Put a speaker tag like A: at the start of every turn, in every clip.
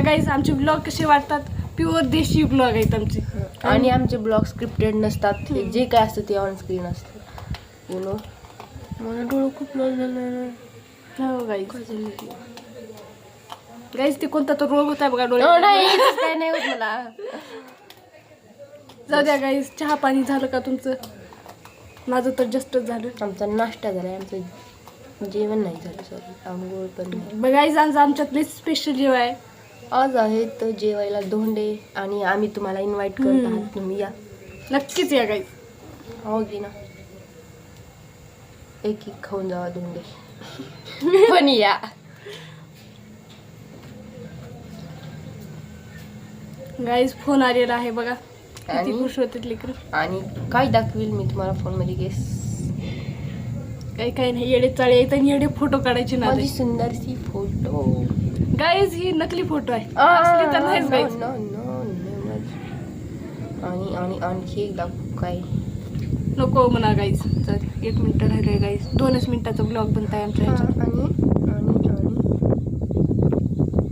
A: Guys आमचे blog कसे वाटतात, प्युअर देशी ब्लॉग आहेत आमचे.
B: आणि आमचे ब्लॉग स्क्रिप्टेड नसतात, जे काय असतं ते ऑन स्क्रीन असतं. यु नो मला डोळं खूप लॉस झालं.
A: हो गाईज ते कोणता तो रोग होता बघा डोळे.
B: काय नाही होत मला.
A: जाऊ द्या गाईज, चहा पाणी झालं का तुमचं? माझं तर जस्टच झालं.
B: आमचा नाश्ता झालाय, आमचं जेवण नाही झालं. सॉरी, आंघोळ पण नाही.
A: गाईज आज आमच्यातले स्पेशल जेवण आहे.
B: आज आहेत जेवायला धोंडे आणि आम्ही तुम्हाला इन्व्हाइट करत आहात, तुम्ही या.
A: नक्कीच या गाईज.
B: हो की ना, एक खाऊन जावा धोंडे. पण या.
A: गाईज फोन आलेला आहे बघा, किती
B: आणि-
A: खुश होते लेकर.
B: आणि काय दाखवील मी तुम्हाला फोन मध्ये, गेस.
A: काही नाही, येडे चाळे आहेत आणि येडे फोटो काढायचे ना.
B: माझी सुंदरशी फोटो.
A: गाईज ही नकली फोटो आहे, असली तर नाहीच गाईज.
B: आणि आणि आणखी एक दाखवू काय?
A: नको म्हणा गाईज. चल 1 मिनिट राहिले गाईज, 2च मिनिटाचा ब्लॉग बनताय आमच्या ह्याच्यात.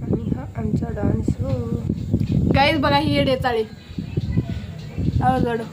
B: आणि हा आमचा डान्स.
A: गाईज बघा ही येडे चाळे. आवाज वाढव.